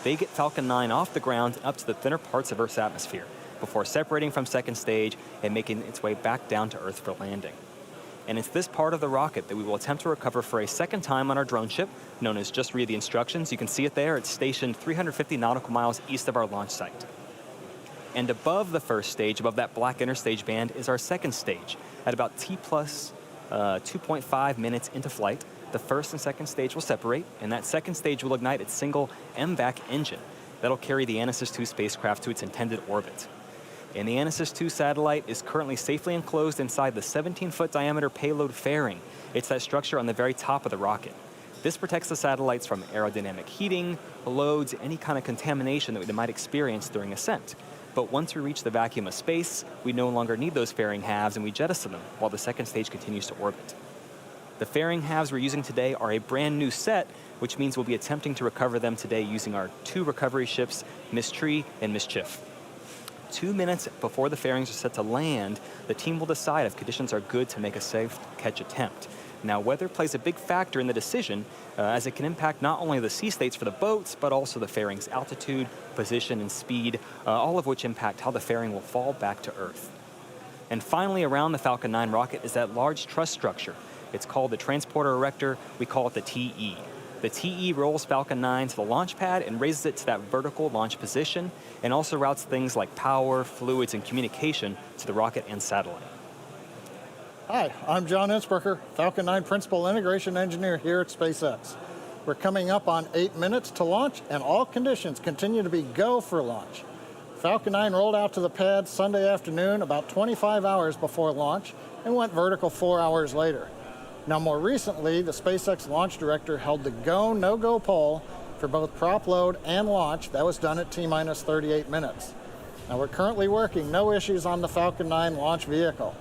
They get Falcon 9 off the ground and up to the thinner parts of Earth's atmosphere before separating from second stage and making its way back down to Earth for landing. And it's this part of the rocket that we will attempt to recover for a second time on our drone ship, known as Just Read the Instructions. You can see it there. It's stationed 350 nautical miles east of our launch site. And above the first stage, above that black interstage band, is our second stage. At about T plus 2.5 minutes into flight, the first and second stage will separate, and that second stage will ignite its single MVAC engine. That'll carry the ANASIS-II spacecraft to its intended orbit. And the ANASIS-II satellite is currently safely enclosed inside the 17-foot diameter payload fairing. It's that structure on the very top of the rocket. This protects the satellites from aerodynamic heating, loads, any kind of contamination that they might experience during ascent. But once we reach the vacuum of space, we no longer need those fairing halves and we jettison them while the second stage continues to orbit. The fairing halves we're using today are a brand new set, which means we'll be attempting to recover them today using our two recovery ships, Mystery and Mischief. 2 minutes before the fairings are set to land, the team will decide if conditions are good to make a safe catch attempt. Now, weather plays a big factor in the decision, as it can impact not only the sea states for the boats, but also the fairing's altitude, position, and speed, all of which impact how the fairing will fall back to Earth. And finally, around the Falcon 9 rocket is that large truss structure. It's called the Transporter Erector. We call it the TE. The TE rolls Falcon 9 to the launch pad and raises it to that vertical launch position, and also routes things like power, fluids, and communication to the rocket and satellite. Hi, I'm John Innsbrucker, Falcon 9 Principal Integration Engineer here at SpaceX. We're coming up on 8 minutes to launch, and all conditions continue to be go for launch. Falcon 9 rolled out to the pad Sunday afternoon about 25 hours before launch and went vertical 4 hours later. Now, more recently, the SpaceX launch director held the go, no-go poll for both prop load and launch. That was done at T-minus 38 minutes. Now, we're currently working no issues on the Falcon 9 launch vehicle.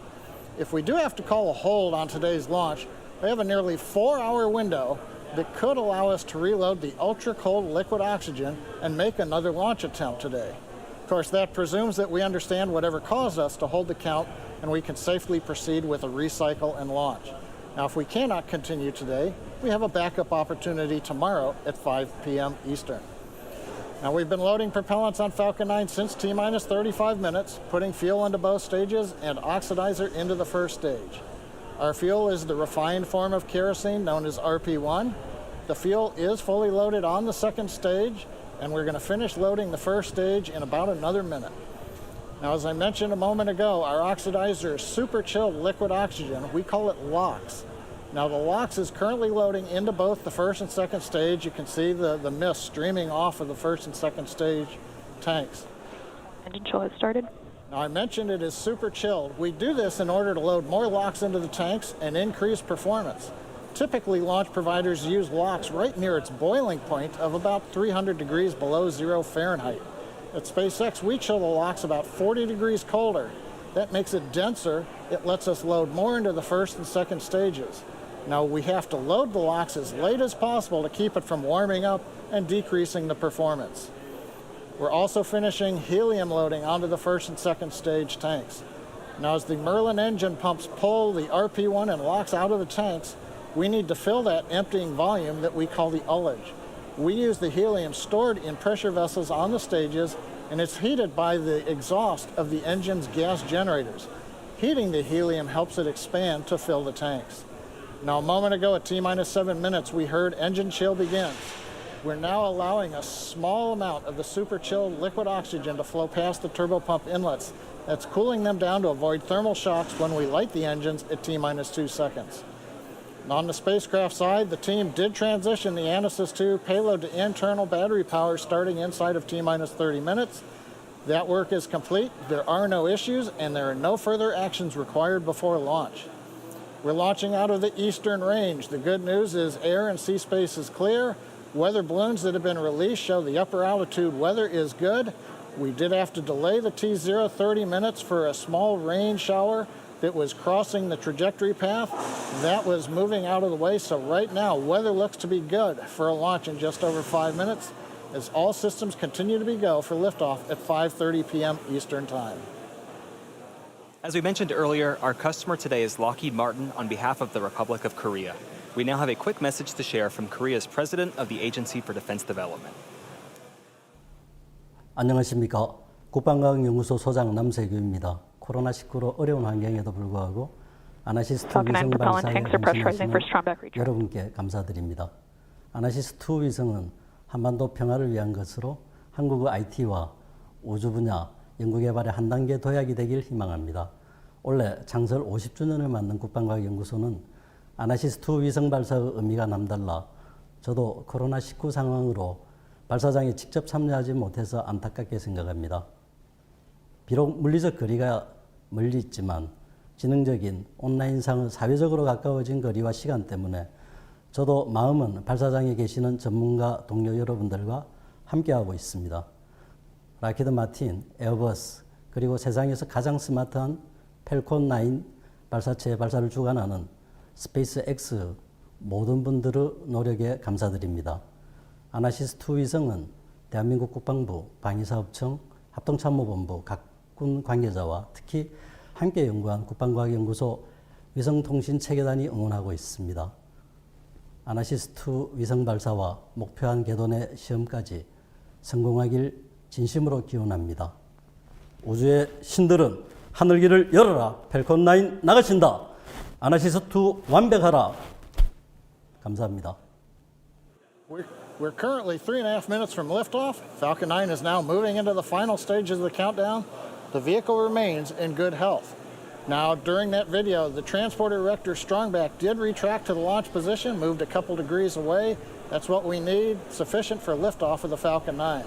If we do have to call a hold on today's launch, we have a nearly 4-hour window that could allow us to reload the ultra-cold liquid oxygen and make another launch attempt today. Of course, that presumes that we understand whatever caused us to hold the count and we can safely proceed with a recycle and launch. Now, if we cannot continue today, we have a backup opportunity tomorrow at 5 p.m. Eastern. Now, we've been loading propellants on Falcon 9 since T-minus 35 minutes, putting fuel into both stages and oxidizer into the first stage. Our fuel is the refined form of kerosene known as RP1. The fuel is fully loaded on the second stage, and we're going to finish loading the first stage in about another minute. Now, as I mentioned a moment ago, our oxidizer is super chilled liquid oxygen. We call it LOX. Now, the LOX is currently loading into both the first and second stage. You can see the mist streaming off of the first and second stage tanks. Engine chill has started. Now, I mentioned it is super chilled. We do this in order to load more LOX into the tanks and increase performance. Typically, launch providers use LOX right near its boiling point of about 300 degrees below 0 Fahrenheit. At SpaceX, we chill the LOX about 40 degrees colder. That makes it denser. It lets us load more into the first and second stages. Now, we have to load the LOX as late as possible to keep it from warming up and decreasing the performance. We're also finishing helium loading onto the first and second stage tanks. Now, as the Merlin engine pumps pull the RP1 and LOX out of the tanks, we need to fill that emptying volume that we call the ullage. We use the helium stored in pressure vessels on the stages, and it's heated by the exhaust of the engine's gas generators. Heating the helium helps it expand to fill the tanks. Now, a moment ago at T-minus 7 minutes, we heard engine chill begins. We're now allowing a small amount of the super chilled liquid oxygen to flow past the turbopump inlets. That's cooling them down to avoid thermal shocks when we light the engines at T-minus 2 seconds. On the spacecraft side, the team did transition the ANASIS-II payload to internal battery power starting inside of T-minus 30 minutes. That work is complete. There are no issues, and there are no further actions required before launch. We're launching out of the eastern range. The good news is air and sea space is clear. Weather balloons that have been released show the upper altitude weather is good. We did have to delay the T0 30 minutes for a small rain shower that was crossing the trajectory path. That was moving out of the way, so right now weather looks to be good for a launch in just over 5 minutes, as all systems continue to be go for liftoff at 5:30 p.m. Eastern Time. As we mentioned earlier, our customer today is Lockheed Martin on behalf of the Republic of Korea. We now have a quick message to share from Korea's President of the Agency for Defense Development. 안녕하십니까. 국방과학연구소 소장 남세규입니다. 코로나19로 어려운 환경에도 불구하고 아나시스-II Falcon 9 위성 propellant 발사에 tanks are pressurizing for 헌신하시는 strongback recharge. 여러분께 감사드립니다. 아나시스-II 위성은 한반도 평화를 위한 것으로 한국의 IT와 우주 분야 연구개발의 한 단계 도약이 되길 희망합니다. 올해 창설 50주년을 맞는 국방과학연구소는 아나시스-II 위성 발사의 의미가 남달라 저도 코로나19 상황으로 발사장에 직접 참여하지 못해서 안타깝게 생각합니다. 비록 물리적 거리가 멀리 있지만 지능적인 온라인상의 사회적으로 가까워진 거리와 시간 때문에 저도 마음은 발사장에 계시는 전문가 동료 여러분들과 함께하고 있습니다. 라키드 마틴, 에어버스, 그리고 세상에서 가장 스마트한 펠콘 9 발사체의 발사를 주관하는 스페이스X 모든 분들의 노력에 감사드립니다. 아나시스-II 위성은 대한민국 국방부, 방위사업청, 합동참모본부, 각군 관계자와 특히 함께 연구한 국방과학연구소 위성통신체계단이 응원하고 있습니다. 아나시스-II 위성 발사와 목표한 궤도내 시험까지 성공하길 진심으로 기원합니다. 우주의 신들은 하늘길을 열어라. 펠콘 9 나가신다. 아나시스-II 완벽하라. 감사합니다. We're currently 3.5 minutes from liftoff. Falcon 9 is now moving into the final stages of the countdown. The vehicle remains in good health. Now, during that video, the transporter erector strongback did retract to the launch position, moved a couple degrees away. That's what we need, sufficient for liftoff of the Falcon 9.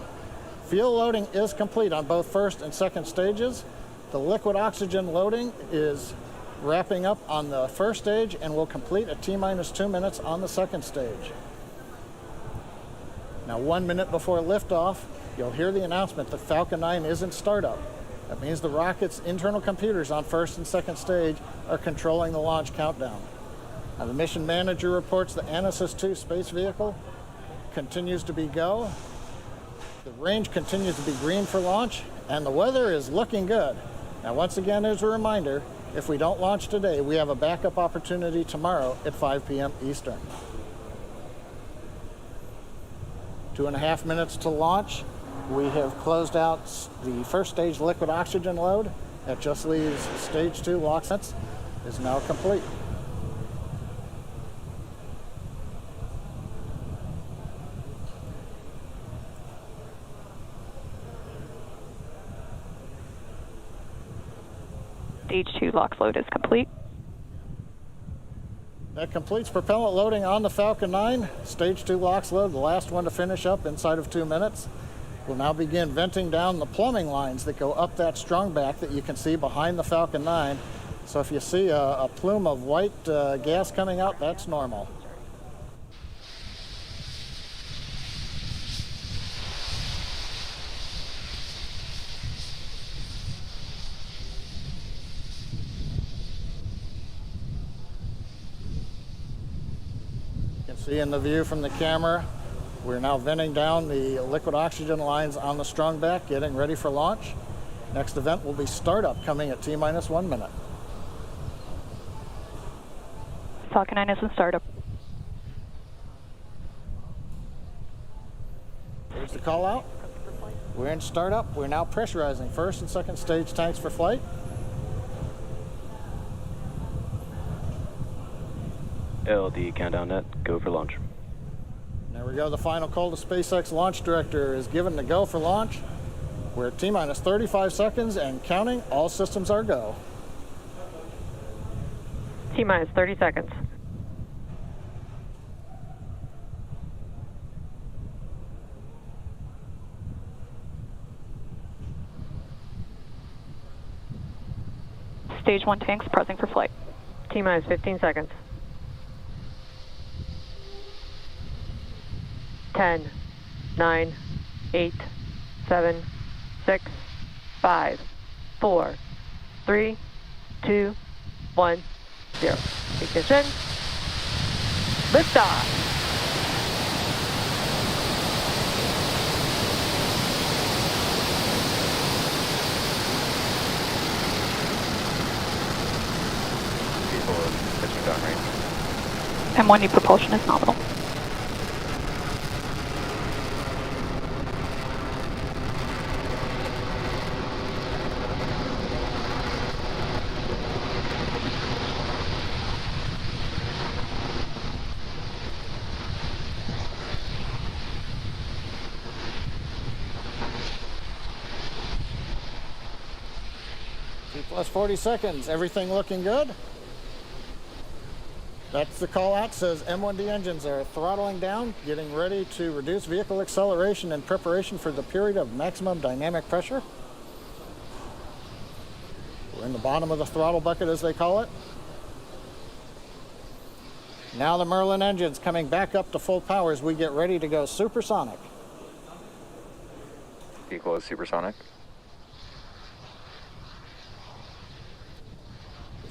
Fuel loading is complete on both first and second stages. The liquid oxygen loading is wrapping up on the first stage and will complete at T-minus 2 minutes on the second stage. Now, 1 minute before liftoff, you'll hear the announcement that Falcon 9 is in startup. That means the rocket's internal computers on first and second stage are controlling the launch countdown. Now, the mission manager reports the ANASIS-II space vehicle continues to be go. The range continues to be green for launch, and the weather is looking good. Now, once again, as a reminder, if we don't launch today, we have a backup opportunity tomorrow at 5 p.m. Eastern. 2.5 minutes to launch. We have closed out the first stage liquid oxygen load. That just leaves stage 2 lock sets is now complete. Stage 2 LOX load is complete. That completes propellant loading on the Falcon 9. Stage 2 LOX load, the last one to finish up inside of 2 minutes. We'll now begin venting down the plumbing lines that go up that strongback that you can see behind the Falcon 9. So if you see a plume of white gas coming out, that's normal. You can see in the view from the camera, we're now venting down the liquid oxygen lines on the strongback, getting ready for launch. Next event will be startup coming at T-minus 1 minute. Falcon 9 is in startup. Here's the call out. We're in startup. We're now pressurizing first and second stage tanks for flight. LD countdown net, go for launch. There we go. The final call to SpaceX launch director is given to go for launch. We're at T-minus 35 seconds and counting. All systems are go. T-minus 30 seconds. Stage 1 tanks pressing for flight. T-minus 15 seconds. 10, 9, 8, 7, 6, 5, 4, 3, 2, 1, 0. Ignition. Liftoff. M1 propulsion is nominal. Plus 40 seconds. Everything looking good? That's the call out. Says M1D engines are throttling down, getting ready to reduce vehicle acceleration in preparation for the period of maximum dynamic pressure. We're in the bottom of the throttle bucket, as they call it. Now the Merlin engine's coming back up to full power as we get ready to go supersonic. Equal is supersonic.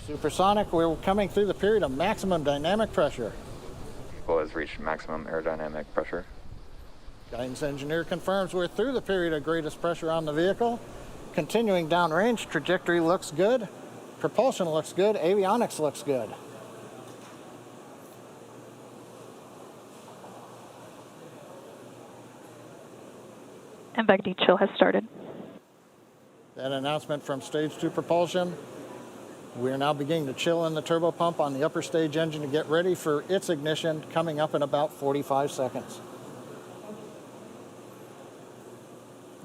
Supersonic, we're coming through the period of maximum dynamic pressure. Equal has reached maximum aerodynamic pressure. Guidance engineer confirms we're through the period of greatest pressure on the vehicle. Continuing downrange, trajectory looks good. Propulsion looks good. Avionics looks good. MVAC-D chill has started. That announcement from stage 2 propulsion. We are now beginning to chill in the turbopump on the upper stage engine to get ready for its ignition coming up in about 45 seconds.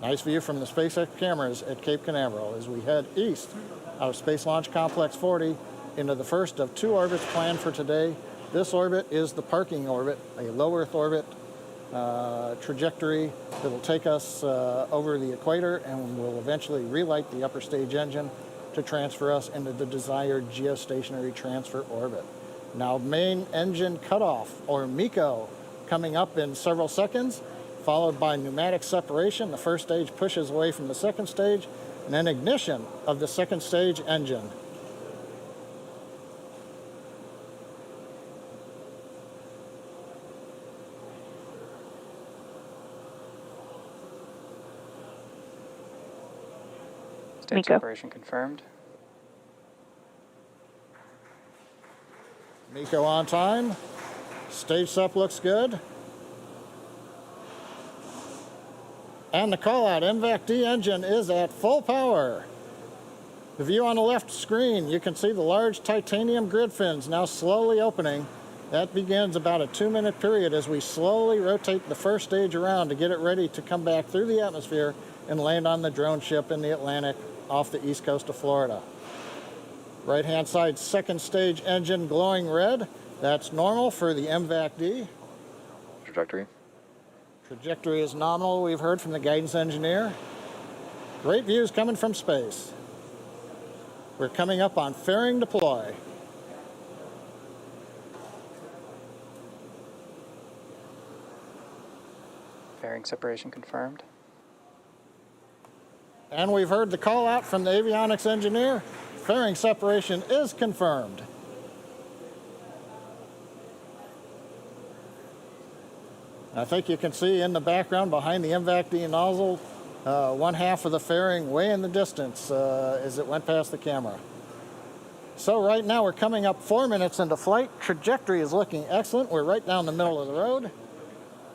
Nice view from the SpaceX cameras at Cape Canaveral as we head east out of Space Launch Complex 40 into the first of 2 orbits planned for today. This orbit is the parking orbit, a low Earth orbit trajectory that will take us over the equator and will eventually relight the upper stage engine to transfer us into the desired geostationary transfer orbit. Now main engine cutoff, or MECO, coming up in several seconds, followed by pneumatic separation. The first stage pushes away from the second stage, and then ignition of the second stage engine. Stage MECO. separation confirmed. MECO on time. Stage sep looks good. And the call out, MVAC-D engine is at full power. The view on the left screen, you can see the large titanium grid fins now slowly opening. That begins about a 2-minute period as we slowly rotate the first stage around to get it ready to come back through the atmosphere and land on the drone ship in the Atlantic off the east coast of Florida. Right-hand side, second stage engine glowing red. That's normal for the MVAC-D. Trajectory. Trajectory is nominal, we've heard from the guidance engineer. Great views coming from space. We're coming up on fairing deploy. Fairing separation confirmed. And we've heard the call out from the avionics engineer. Fairing separation is confirmed. I think you can see in the background behind the MVAC-D nozzle, one half of the fairing way in the distance as it went past the camera. So right now we're coming up 4 minutes into flight. Trajectory is looking excellent. We're right down the middle of the road.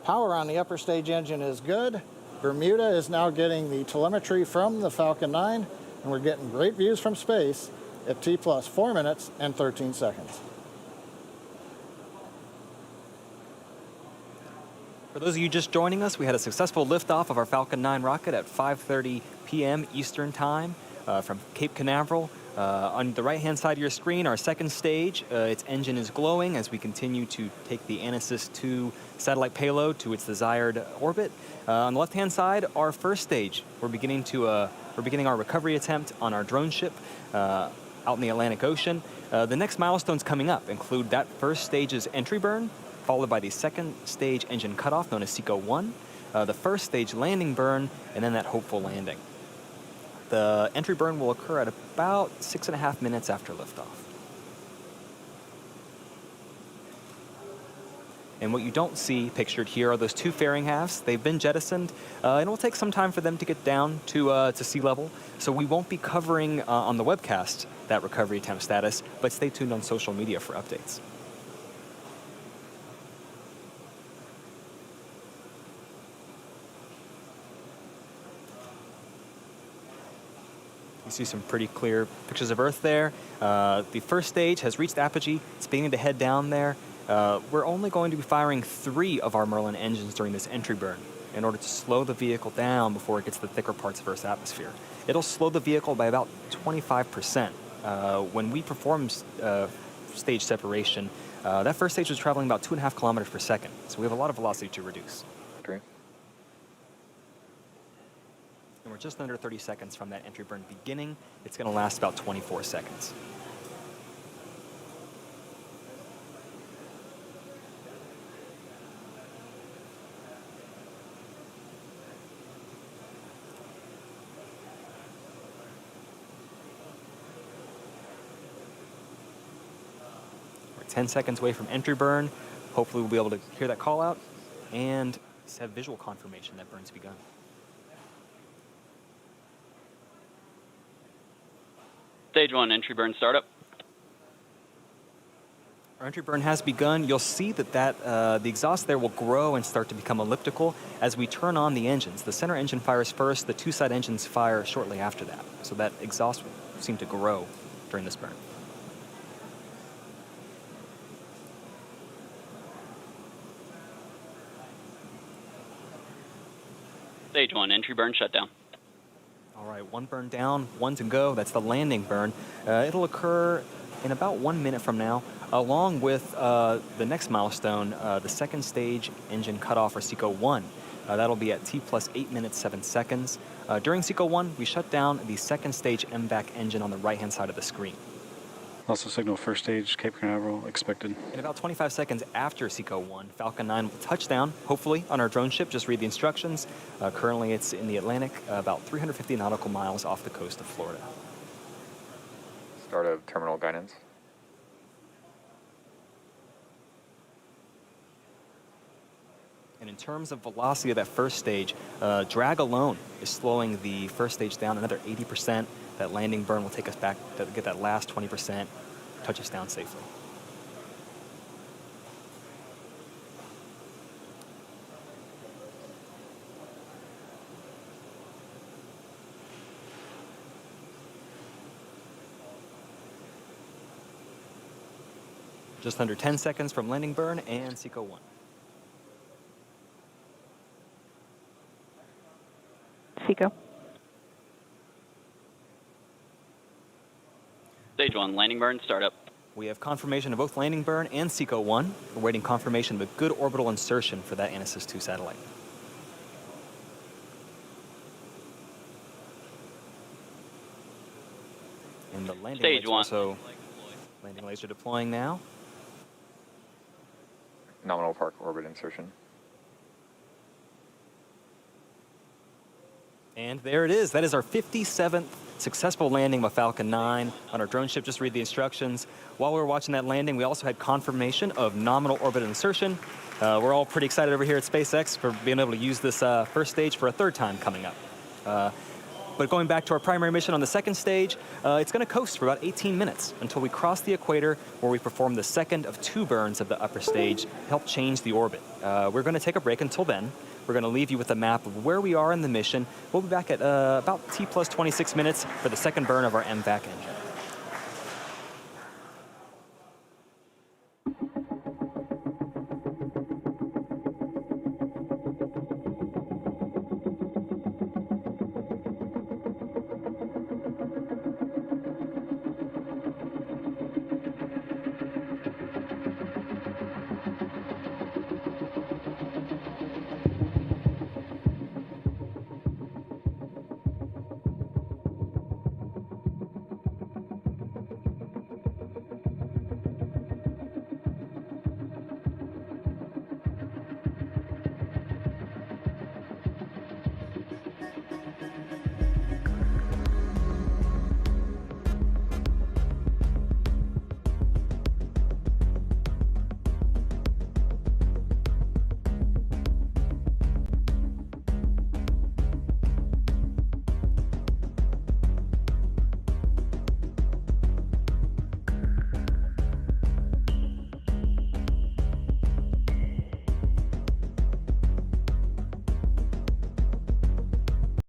Power on the upper stage engine is good. Bermuda is now getting the telemetry from the Falcon 9, and we're getting great views from space at T plus 4 minutes and 13 seconds. For those of you just joining us, we had a successful liftoff of our Falcon 9 rocket at 5:30 p.m. Eastern Time from Cape Canaveral. On the right-hand side of your screen, our second stage, its engine is glowing as we continue to take the ANASIS-II satellite payload to its desired orbit. On the left-hand side, our first stage. We're beginning our recovery attempt on our drone ship out in the Atlantic Ocean. The next milestones coming up include that first stage's entry burn, followed by the second stage engine cutoff, known as SECO-1, the first stage landing burn, and then that hopeful landing. The entry burn will occur at about 6.5 minutes after liftoff. And what you don't see pictured here are those 2 fairing halves. They've been jettisoned, and it will take some time for them to get down to sea level. So we won't be covering on the webcast that recovery attempt status, but stay tuned on social media for updates. You see some pretty clear pictures of Earth there. The first stage has reached apogee. It's beginning to head down there. We're only going to be firing 3 of our Merlin engines during this entry burn. in order to slow the vehicle down before it gets to the thicker parts of Earth's atmosphere. It'll slow the vehicle by about 25%. When we performed stage separation, that first stage was traveling about 2.5 kilometers per second. So we have a lot of velocity to reduce. Great. And we're just under 30 seconds from that entry burn beginning. It's going to last about 24 seconds. We're 10 seconds away from entry burn. Hopefully we'll be able to hear that call out and have visual confirmation that burn's begun. Stage 1, entry burn startup. Our entry burn has begun. You'll see that, the exhaust there will grow and start to become elliptical as we turn on the engines. The center engine fires first, the two side engines fire shortly after that. So that exhaust will seem to grow during this burn. Stage 1, entry burn shutdown. All right, one burn down, one to go. That's the landing burn. It'll occur in about 1 minute from now, along with the next milestone, the second stage engine cutoff, or SECO-1. That'll be at T plus 8 minutes, 7 seconds. During SECO-1, we shut down the second stage MVAC engine on the right-hand side of the screen. Also signal first stage, Cape Canaveral, expected. In about 25 seconds after SECO-1, Falcon 9 will touch down, hopefully, on our drone ship. Just read the instructions. Currently, it's in the Atlantic, about 350 nautical miles off the coast of Florida. Start of terminal guidance. And in terms of velocity of that first stage, drag alone is slowing the first stage down another 80%. That landing burn will take us back to get that last 20%, touch us down safely. Just under 10 seconds from landing burn and SECO-1. SECO. Stage 1, landing burn startup. We have confirmation of both landing burn and SECO-1. We're waiting confirmation of a good orbital insertion for that ANASIS-II satellite. And the landing Stage lights 1. also, landing laser deploying now. Nominal park orbit insertion. And there it is. That is our 57th successful landing of Falcon 9 on our drone ship. Just read the instructions. While we were watching that landing, we also had confirmation of nominal orbit insertion. We're all pretty excited over here at SpaceX for being able to use this first stage for a third time coming up. But going back to our primary mission on the second stage, it's going to coast for about 18 minutes until we cross the equator, where we perform the second of 2 burns of the upper stage, help change the orbit. We're going to take a break until then. We're going to leave you with a map of where we are in the mission. We'll be back at about T plus 26 minutes for the second burn of our MVAC engine.